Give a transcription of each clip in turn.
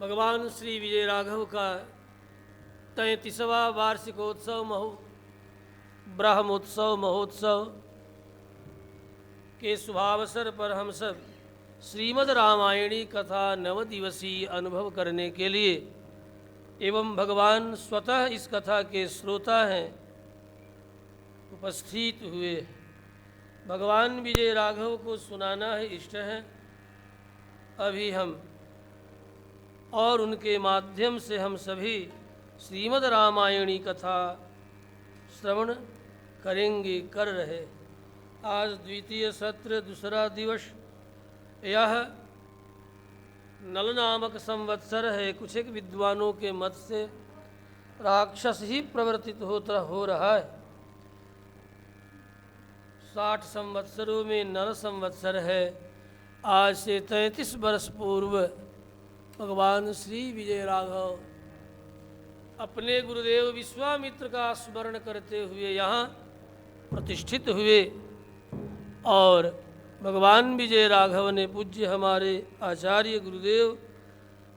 भगवान श्री विजय राघव का 33वां वार्षिकोत्सव ब्रह्मोत्सव महोत्सव के शुभावसर पर हम सब श्रीमद् रामायणी कथा 9 दिवसीय अनुभव करने के लिए एवं भगवान स्वतः इस कथा के श्रोता हैं उपस्थित हुए। भगवान विजय राघव को सुनाना है इष्ट है। अभी हम और उनके माध्यम से हम सभी श्रीमद् रामायणी कथा श्रवण करेंगे कर रहे। आज द्वितीय सत्र दूसरा दिवस। यह नल नामक संवत्सर है। कुछ एक विद्वानों के मत से राक्षस ही प्रवर्तित हो रहा है। 60 संवत्सरों में नल संवत्सर है। आज से 33 वर्ष पूर्व भगवान श्री विजय राघव अपने गुरुदेव विश्वामित्र का स्मरण करते हुए यहाँ प्रतिष्ठित हुए और भगवान विजय राघव ने पूज्य हमारे आचार्य गुरुदेव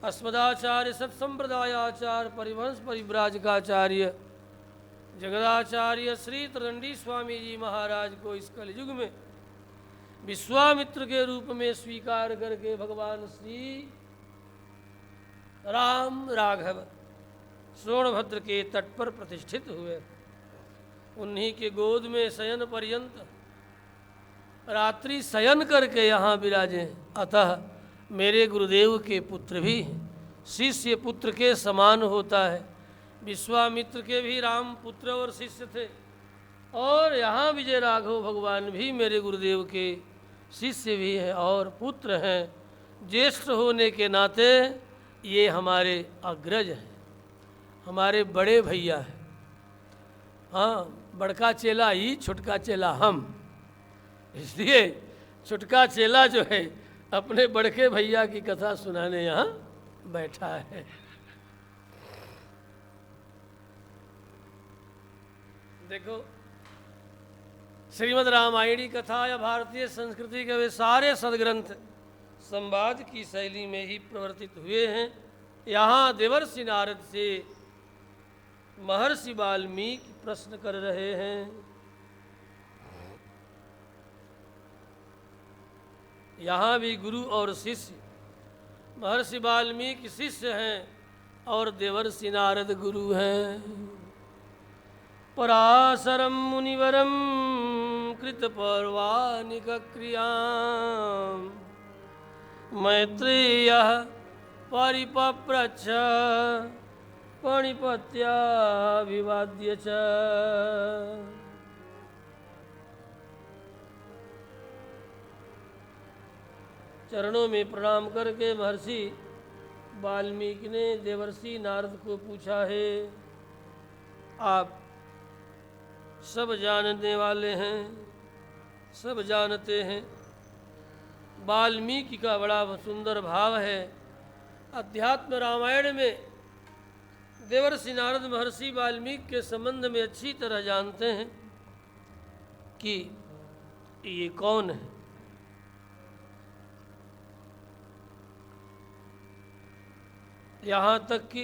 अस्मदाचार्य सत्संप्रदायाचार्य परिवंश परिव्राजकाचार्य जगदाचार्य श्री त्रिदंडी स्वामी जी महाराज को इस कलयुग में विश्वामित्र के रूप में स्वीकार करके भगवान श्री राम राघव सोनभद्र के तट पर प्रतिष्ठित हुए। उन्हीं के गोद में शयन पर्यंत रात्रि शयन करके यहाँ विराजे। अतः मेरे गुरुदेव के पुत्र भी शिष्य पुत्र के समान होता है। विश्वामित्र के भी राम पुत्र और शिष्य थे और यहाँ विजय राघव भगवान भी मेरे गुरुदेव के शिष्य भी हैं और पुत्र हैं। ज्येष्ठ होने के नाते ये हमारे अग्रज हैं, हमारे बड़े भैया हैं। हाँ, बड़का चेला ही छुटका चेला हम। इसलिए छुटका चेला जो है अपने बड़के भैया की कथा सुनाने यहाँ बैठा है। देखो, श्रीमद् रामायणी कथा या भारतीय संस्कृति के वे सारे सदग्रंथ संवाद की शैली में ही प्रवर्तित हुए हैं। यहाँ देवर्षि नारद से महर्षि वाल्मीकि प्रश्न कर रहे हैं। यहाँ भी गुरु और शिष्य, महर्षि वाल्मीकि शिष्य हैं और देवर्षि नारद गुरु हैं। पराशरम मुनिवरम कृतपर्वाणिक क्रियाम मैत्रेयः परिपप्रच्छ पणिपत्याभिवाद्य च। चरणों में प्रणाम करके महर्षि वाल्मीकि ने देवर्षि नारद को पूछा है, आप सब जानने वाले हैं, सब जानते हैं। वाल्मीकि का बड़ा सुंदर भाव है। अध्यात्म रामायण में देवर्षि नारद महर्षि वाल्मीकि के संबंध में अच्छी तरह जानते हैं कि ये कौन है। यहाँ तक कि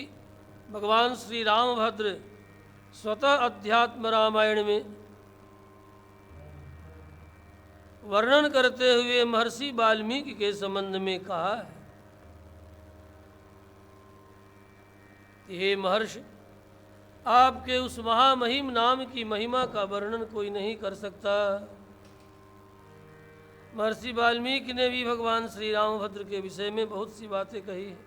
भगवान श्री रामभद्र स्वतः अध्यात्म रामायण में वर्णन करते हुए महर्षि वाल्मीकि के संबंध में कहा है, हे महर्षि, आपके उस महामहिम नाम की महिमा का वर्णन कोई नहीं कर सकता। महर्षि वाल्मीकि ने भी भगवान श्री रामभद्र के विषय में बहुत सी बातें कही है।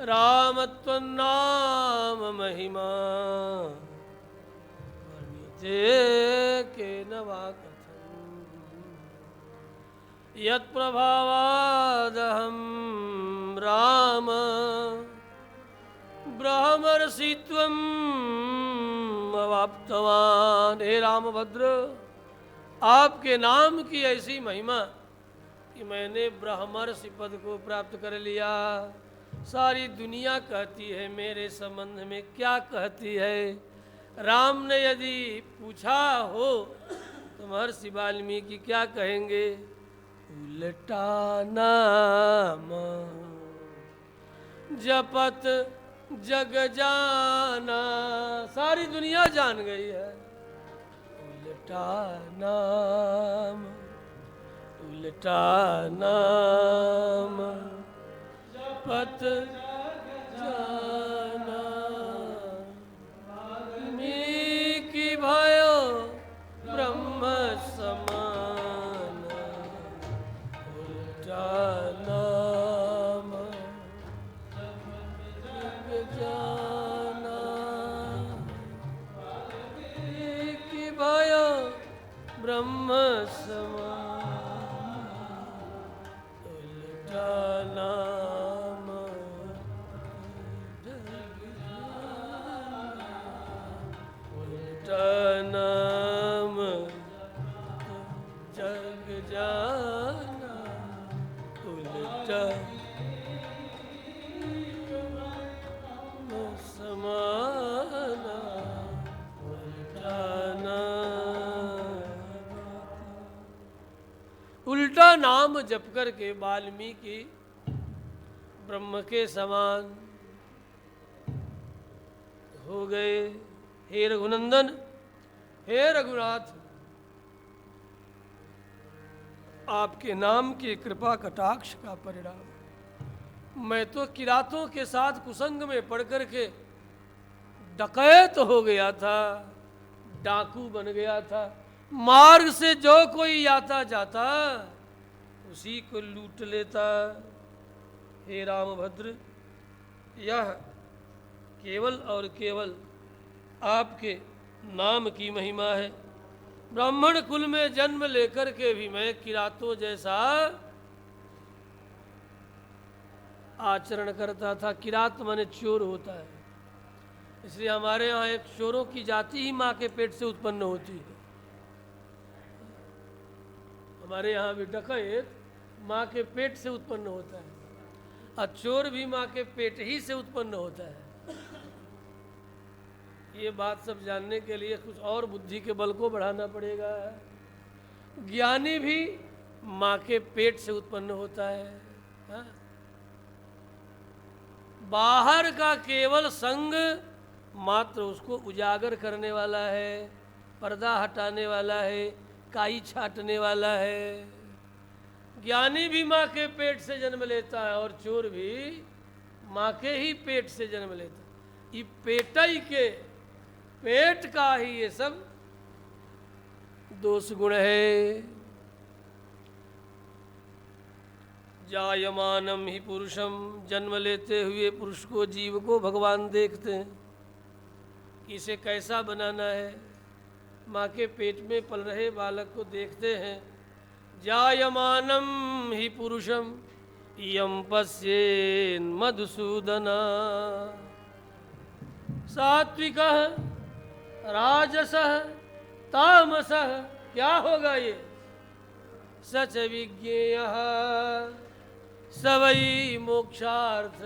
राम त्वन्नाम महिमा वर्णिते केन वा कथम् यत्प्रभावादहं राम ब्रह्मर्षित्वम् अवाप्तवान्। हे रामभद्र, आपके नाम की ऐसी महिमा कि मैंने ब्रह्मर्षि पद को प्राप्त कर लिया। सारी दुनिया कहती है मेरे संबंध में क्या कहती है। राम ने यदि पूछा हो तो महर्षि वाल्मीकि क्या कहेंगे? उल्टा नाम जपत जग जाना, सारी दुनिया जान गई है। उल्टा नाम, उल्टा नाम जपत जाना, वाल्मीकि भयो ब्रह्म समान। उल्टा नाम जग जाना, वाल्मीकि भयो ब्रह्म समान। उल्टा नाम जग जाना, उल्टा नाम जग जाना, उल्टा समाना, उल्टा नाम। उल्टा नाम जप करके वाल्मीकि ब्रह्म के समान हो गए। हे रघुनंदन, हे रघुनाथ, आपके नाम की कृपा कटाक्ष का परिणाम, मैं तो किरातों के साथ कुसंग में पड़ कर के डकैत हो गया था, डाकू बन गया था। मार्ग से जो कोई आता जाता उसी को लूट लेता। हे रामभद्र, यह केवल और केवल आपके नाम की महिमा है। ब्राह्मण कुल में जन्म लेकर के भी मैं किरातों जैसा आचरण करता था। किरात माने चोर होता है, इसलिए हमारे यहाँ एक चोरों की जाति ही माँ के पेट से उत्पन्न होती है। हमारे यहाँ भी डकैत माँ के पेट से उत्पन्न होता है और चोर भी माँ के पेट ही से उत्पन्न होता है। ये बात सब जानने के लिए कुछ और बुद्धि के बल को बढ़ाना पड़ेगा। ज्ञानी भी माँ के पेट से उत्पन्न होता है। हाँ? बाहर का केवल संग मात्र उसको उजागर करने वाला है, पर्दा हटाने वाला है, काई छाटने वाला है। ज्ञानी भी माँ के पेट से जन्म लेता है और चोर भी माँ के ही पेट से जन्म लेता है। ये पेटई के पेट का ही ये सब दोष गुण है। जायमानम ही पुरुषम, जन्म लेते हुए पुरुष को, जीव को भगवान देखते हैं कि इसे कैसा बनाना है। माँ के पेट में पल रहे बालक को देखते हैं। जायमानम ही पुरुषम यम पश्येन मधुसूदना, सात्विकः राजसः तामसः, क्या होगा ये? सच विज्ञेयः स वै मोक्षार्थ,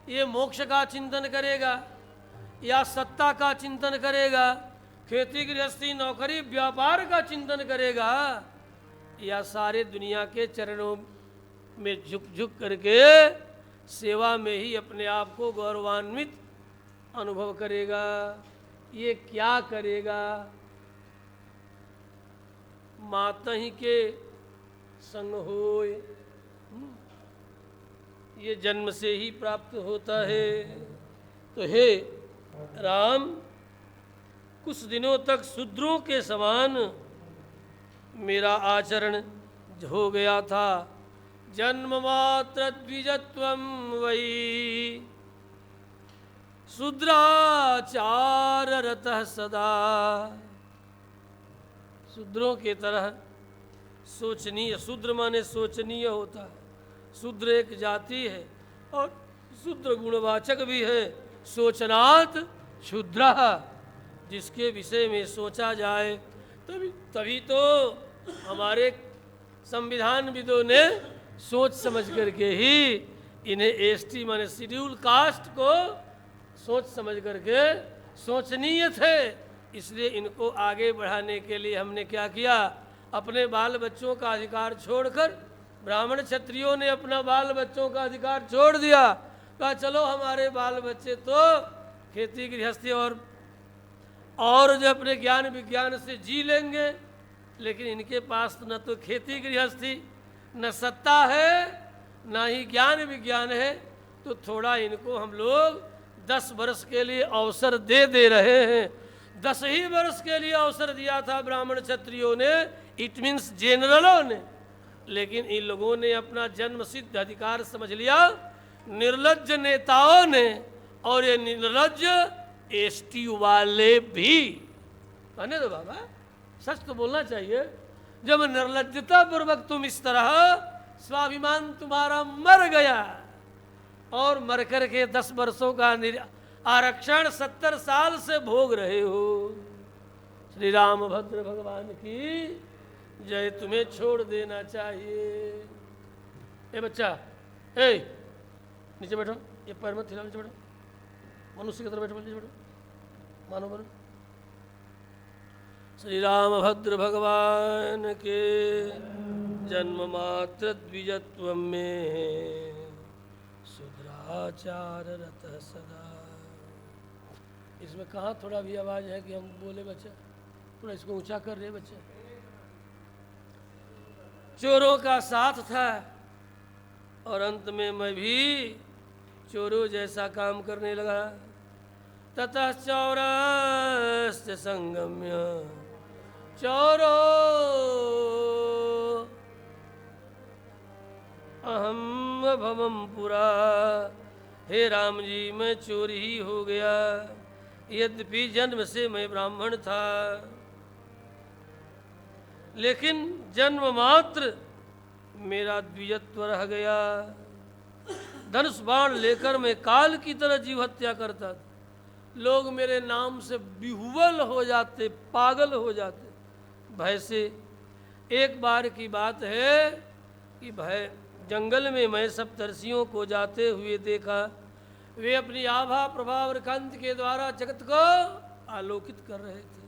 ये मोक्ष का चिंतन करेगा या सत्ता का चिंतन करेगा, खेती गृहस्थी नौकरी व्यापार का चिंतन करेगा, या सारे दुनिया के चरणों में झुक झुक करके सेवा में ही अपने आप को गौरवान्वित अनुभव करेगा? ये क्या करेगा? मातहि के संग होय, ये जन्म से ही प्राप्त होता है। तो हे राम, कुछ दिनों तक शूद्रों के समान मेरा आचरण हो गया था। जन्म मात्र द्विजत्वम वही शूद्राचार रतः सदा, शूद्रों के तरह सोचनीय, शूद्र माने सोचनीय होता है। शूद्र एक जाति है और शूद्र गुणवाचक भी है। सोचनात् शूद्र, जिसके विषय में सोचा जाए तभी तो हमारे संविधान विदों ने सोच समझ करके ही इन्हें एसटी माने शेड्यूल कास्ट को सोच समझ करके सोचनीय थे। इसलिए इनको आगे बढ़ाने के लिए हमने क्या किया, अपने बाल बच्चों का अधिकार छोड़कर, ब्राह्मण क्षत्रियों ने अपना बाल बच्चों का अधिकार छोड़ दिया कहा चलो हमारे बाल बच्चे तो खेती गृहस्थी और जो अपने ज्ञान विज्ञान से जी लेंगे, लेकिन इनके पास न तो खेती गृहस्थी, न सत्ता है, न ही ज्ञान विज्ञान है। तो थोड़ा इनको हम लोग 10 वर्ष के लिए अवसर दे रहे हैं। 10 ही वर्ष के लिए अवसर दिया था ब्राह्मण क्षत्रियों ने, इट मीन्स जनरलों ने, लेकिन इन लोगों ने अपना जन्म सिद्ध अधिकार समझ लिया, निर्लज्ज नेताओं ने, और ये निर्लज्ज एसटी वाले भी। कहने दो बाबा, सच तो बोलना चाहिए। जब निर्लज्जता पूर्वक तुम इस तरह स्वाभिमान तुम्हारा मर गया और मर कर के 10 वर्षों का आरक्षण 70 साल से भोग रहे हो, श्री रामभद्र भगवान की जय। तुम्हें छोड़ देना चाहिए। ए बच्चा, ए नीचे बैठो, ये पैर मत हिलाओ, नीचे बैठो, मनुष्य की तरह बैठो, नीचे बैठो, मानो बनो। श्री रामभद्र भगवान के जन्म मात्र द्विजत्व में शुद्राचार रत सदा। इसमें कहाँ थोड़ा भी आवाज है कि हम बोले बच्चा? थोड़ा इसको ऊंचा कर रहे बच्चे। चोरों का साथ था और अंत में मैं भी चोरों जैसा काम करने लगा। ततः चौरस्य संगम्य चौरो अहम भवम पुरा। हे राम जी, मैं चोर ही हो गया, यद्यपि जन्म से मैं ब्राह्मण था, लेकिन जन्म मात्र मेरा द्विजत्व रह गया। धनुष बाण लेकर मैं काल की तरह जीव हत्या करता था। लोग मेरे नाम से विह्वल हो जाते, पागल हो जाते भय से। एक बार की बात है कि भय जंगल में मैं सप्तर्षियों को जाते हुए देखा। वे अपनी आभा प्रभाव और कांति के द्वारा जगत को आलोकित कर रहे थे।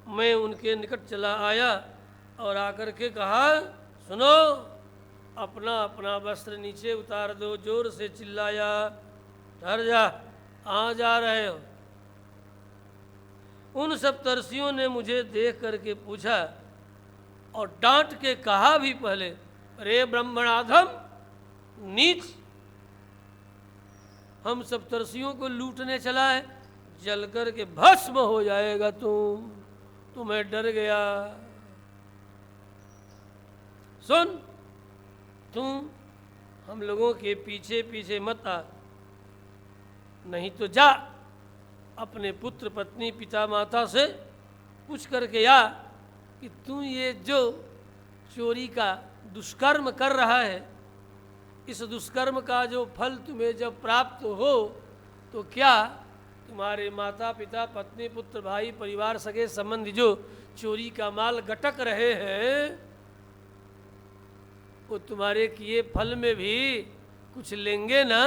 मैं उनके निकट चला आया और आकर के कहा, सुनो, अपना अपना वस्त्र नीचे उतार दो। जोर से चिल्लाया, ठहर जा, कहाँ जा रहे हो? उन सप्तर्षियों ने मुझे देख करके पूछा और डांट के कहा भी पहले, रे ब्राह्मणाधम, नीच, हम सप्तर्षियों को लूटने चला है, जल कर के भस्म हो जाएगा तू। मैं डर गया। सुन, तुम हम लोगों के पीछे पीछे मत आ, नहीं तो जा अपने पुत्र पत्नी पिता माता से पूछ करके आ कि तू ये जो चोरी का दुष्कर्म कर रहा है, इस दुष्कर्म का जो फल तुम्हें जब प्राप्त हो तो क्या तुम्हारे माता पिता पत्नी पुत्र भाई परिवार सगे संबंधी जो चोरी का माल गटक रहे हैं, वो तुम्हारे किए फल में भी कुछ लेंगे ना?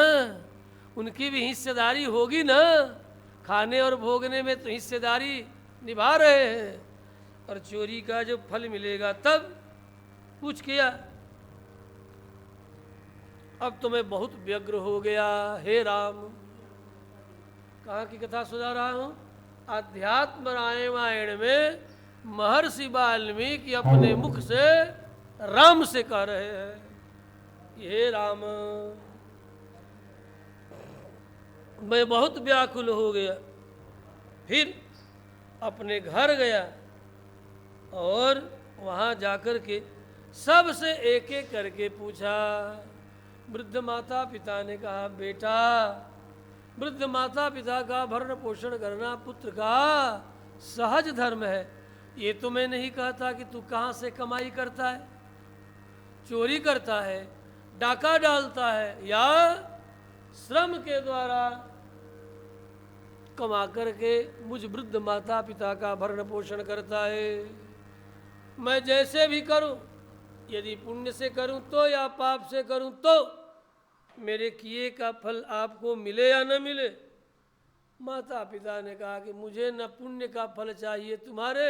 उनकी भी हिस्सेदारी होगी ना? खाने और भोगने में तो हिस्सेदारी निभा रहे हैं, और चोरी का जो फल मिलेगा तब पूछ किया। अब तो मैं बहुत व्यग्र हो गया। हे राम, कहाँ की कथा सुना रहा हूँ? अध्यात्म रामायण में महर्षि वाल्मीकि अपने मुख से राम से कह रहे हैं, हे राम, मैं बहुत व्याकुल हो गया। फिर अपने घर गया और वहाँ जाकर के सबसे एक एक करके पूछा। वृद्ध माता पिता ने कहा, बेटा, वृद्ध माता पिता का भरण पोषण करना पुत्र का सहज धर्म है। ये तो मैं नहीं कहता कि तू कहाँ से कमाई करता है, चोरी करता है, डाका डालता है, या श्रम के द्वारा कमा करके मुझ वृद्ध माता पिता का भरण पोषण करता है। मैं जैसे भी करूं, यदि पुण्य से करूं तो या पाप से करूं तो मेरे किए का फल आपको मिले या न मिले। माता पिता ने कहा कि मुझे न पुण्य का फल चाहिए तुम्हारे,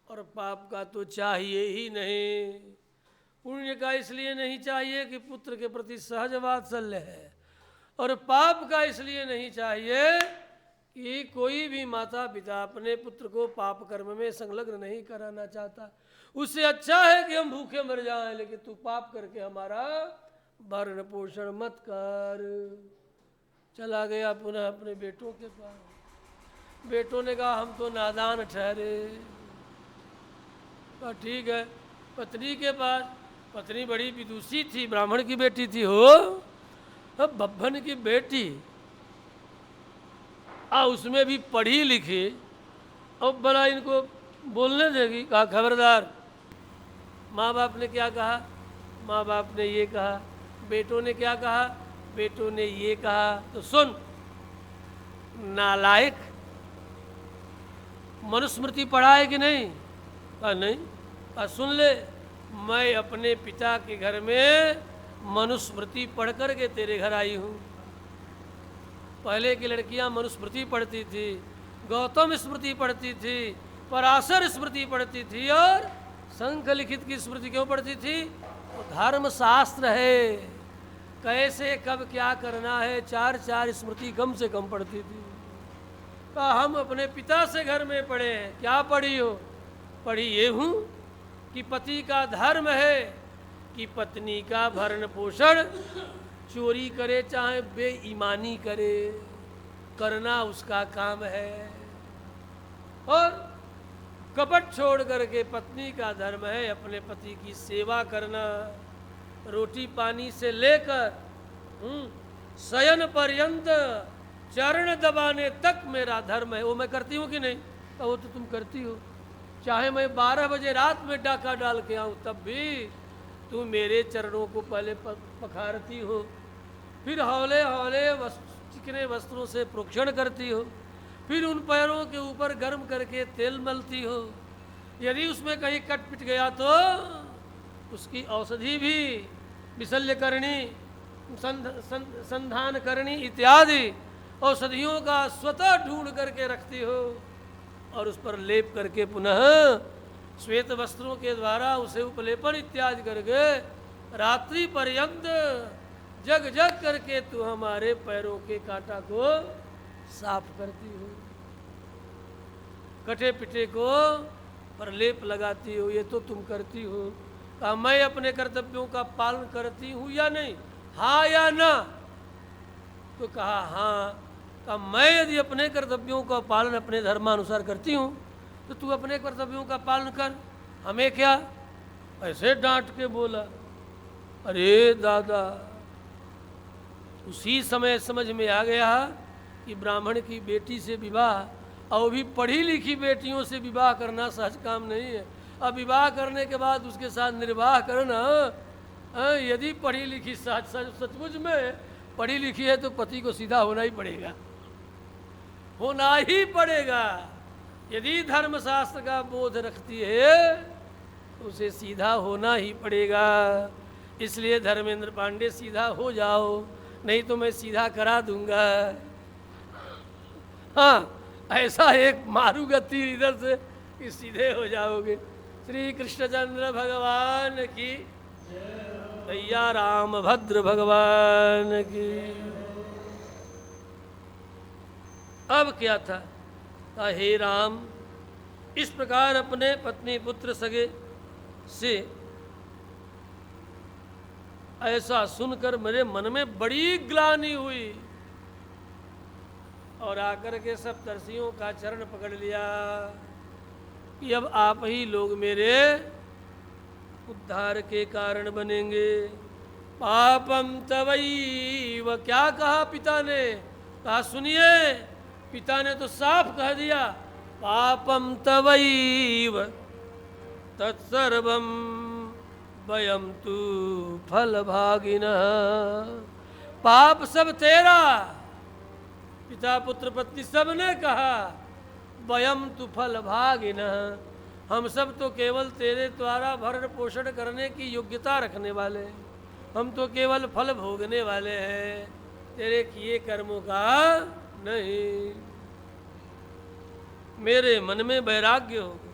और पाप का तो चाहिए ही नहीं। पुण्य का इसलिए नहीं चाहिए कि पुत्र के प्रति सहज वात्सल्य है, और पाप का इसलिए नहीं चाहिए कि कोई भी माता पिता अपने पुत्र को पाप कर्म में संलग्न नहीं कराना चाहता। उससे अच्छा है कि हम भूखे मर जाएं, लेकिन तू पाप करके हमारा भरण पोषण मत कर। चला गया पुनः अपने बेटों के पास। बेटों ने कहा हम तो नादान ठहरे। कहा ठीक है, पत्नी के पास। पत्नी बड़ी विदुषी थी, ब्राह्मण की बेटी थी हो। अब बब्बन की बेटी उसमें भी पढ़ी लिखी, अब बड़ा इनको बोलने देगी। कहा खबरदार। माँ बाप ने क्या कहा? माँ बाप ने ये कहा। बेटों ने क्या कहा? बेटों ने ये कहा। तो सुन नालायक, मनुस्मृति पढ़ा है कि नहीं? कहा नहीं। कहा सुन ले, मैं अपने पिता के घर में मनुस्मृति पढ़ कर के तेरे घर आई हूँ। पहले की लड़कियां मनुस्मृति पढ़ती थी, गौतम स्मृति पढ़ती थी, पराशर स्मृति पढ़ती थी, और शंख लिखित की स्मृति क्यों पढ़ती थी? तो धर्म शास्त्र है, कैसे कब क्या करना है, चार चार स्मृति कम से कम पढ़ती थी। कहा हम अपने पिता से घर में पढ़े हैं। क्या पढ़ी हो? पढ़ी ये हूँ कि पति का धर्म है कि पत्नी का भरण पोषण चोरी करे चाहे बेईमानी करे, करना उसका काम है, और कपट छोड़ करके पत्नी का धर्म है अपने पति की सेवा करना। रोटी पानी से लेकर शयन पर्यंत चरण दबाने तक मेरा धर्म है। वो मैं करती हूँ कि नहीं? तो वो तो तुम करती हो। चाहे मैं 12 बजे रात में डाका डाल के आऊँ तब भी तुम मेरे चरणों को पहले पखारती हो, फिर हौले हौले चिकने वस्त्रों से प्रोक्षण करती हो, फिर उन पैरों के ऊपर गर्म करके तेल मलती हो। यदि उसमें कहीं कट पिट गया तो उसकी औषधि भी विशल्य करनी, संधान करनी इत्यादि औषधियों का स्वतः ढूंढ करके रखती हो, और उस पर लेप करके पुनः श्वेत वस्त्रों के द्वारा उसे उपलेपन इत्यादि करके रात्रि पर्यंत जग जग करके तू हमारे पैरों के कांटा को साफ करती हो, कटे पिटे को पर लेप लगाती हो। ये तो तुम करती हो। कहा मैं अपने कर्तव्यों का पालन करती हूँ या नहीं? हाँ या ना? तो कहा हाँ। कहा मैं यदि अपने कर्तव्यों का पालन अपने धर्मानुसार करती हूँ तो तू अपने कर्तव्यों का पालन कर, हमें क्या? ऐसे डांट के बोला। अरे दादा, उसी समय समझ में आ गया कि ब्राह्मण की बेटी से विवाह, और भी पढ़ी लिखी बेटियों से विवाह करना सहज काम नहीं है। अब विवाह करने के बाद उसके साथ निर्वाह करना, यदि पढ़ी लिखी सचमुच में पढ़ी लिखी है तो पति को सीधा होना ही पड़ेगा, होना ही पड़ेगा। यदि धर्मशास्त्र का बोध रखती है तो उसे सीधा होना ही पड़ेगा। इसलिए धर्मेंद्र पांडे सीधा हो जाओ, नहीं तो मैं सीधा करा दूंगा। हाँ, ऐसा एक मारूंगा तीर इधर से कि सीधे हो जाओगे। श्री कृष्णचंद्र भगवान की, भैया रामभद्र भगवान की। अब क्या था? हे राम, इस प्रकार अपने पत्नी पुत्र सगे से ऐसा सुनकर मेरे मन में बड़ी ग्लानि हुई, और आकर के सब तरसियों का चरण पकड़ लिया कि अब आप ही लोग मेरे उद्धार के कारण बनेंगे। पापम तवैव। क्या कहा पिता ने? कहा सुनिए, पिता ने तो साफ कह दिया, पापम तवैव तत्सर्वम वयम तु फल भागिनः। पाप सब तेरा। पिता पुत्र पत्नी सब ने कहा वयम तु फल भागिनः, हम सब तो केवल तेरे द्वारा भरण पोषण करने की योग्यता रखने वाले, हम तो केवल फल भोगने वाले हैं, तेरे किए कर्मों का नहीं। मेरे मन में वैराग्य हो गया,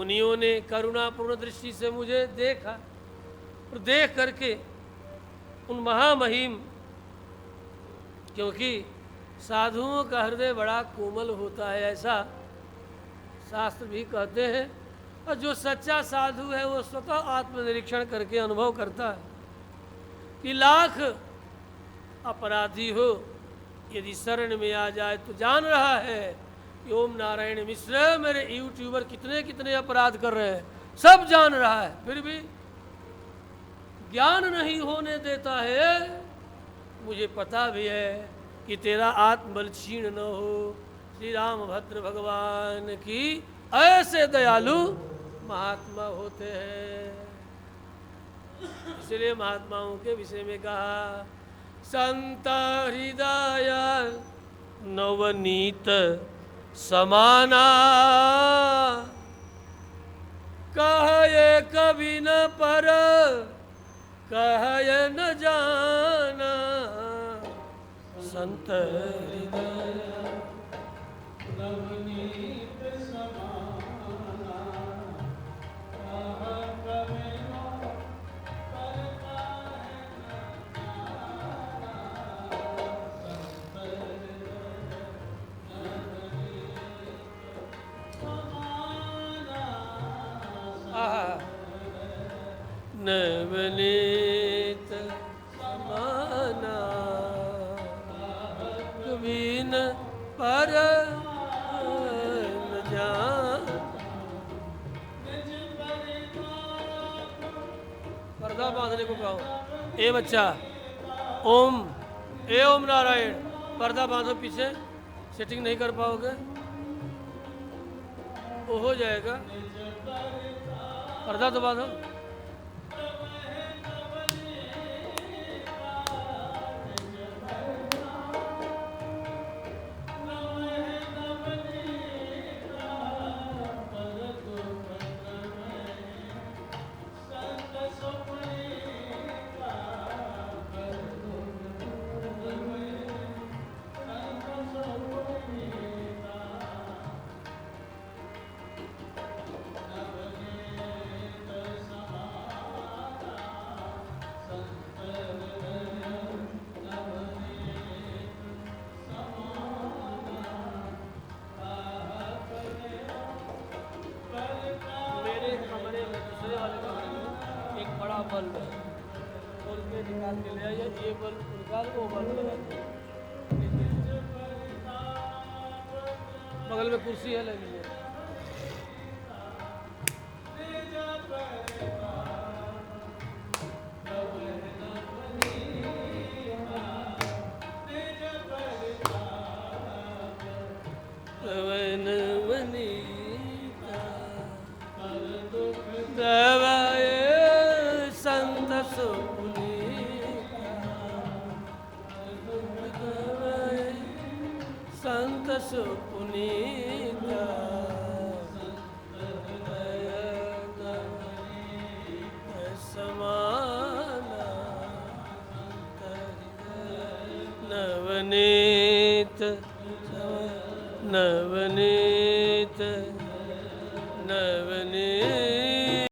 मुनियों ने करुणापूर्ण दृष्टि से मुझे देखा और देख करके उन महामहिम, क्योंकि साधुओं का हृदय बड़ा कोमल होता है ऐसा शास्त्र भी कहते हैं, और जो सच्चा साधु है वो स्वतः आत्मनिरीक्षण करके अनुभव करता है कि लाख अपराधी हो यदि शरण में आ जाए तो जान रहा है कि ओम नारायण मिश्र मेरे यूट्यूबर कितने कितने अपराध कर रहे हैं, सब जान रहा है, फिर भी ज्ञान नहीं होने देता है। मुझे पता भी है कि तेरा आत्मबल क्षीण न हो। श्री रामभद्र भगवान की ऐसे दयालु महात्मा होते हैं। इसलिए महात्माओं के विषय में कहा संत हृदय नवनीत समाना, कहे कभी न पर कहे न जाना। संत हृदय नवनीत समाना, कहे कभी न पर कहे न जाना। संत हृदय नवनीत समाना, कभी न पर न जान। पर्दा बांधने को कहो। ए बच्चा ओम, ए ओम नारायण, पर्दा बांधो। पीछे सेटिंग नहीं कर पाओगे वो हो जाएगा। पर्दा तो बांधो। बल्ब और उसमें निकाल के ले आइए। ये बल्ब निकाल वो बल्ब लगा दो। बगल में कुर्सी है लगी है। संत सुपुनीता समाना, नवनीत नवनीत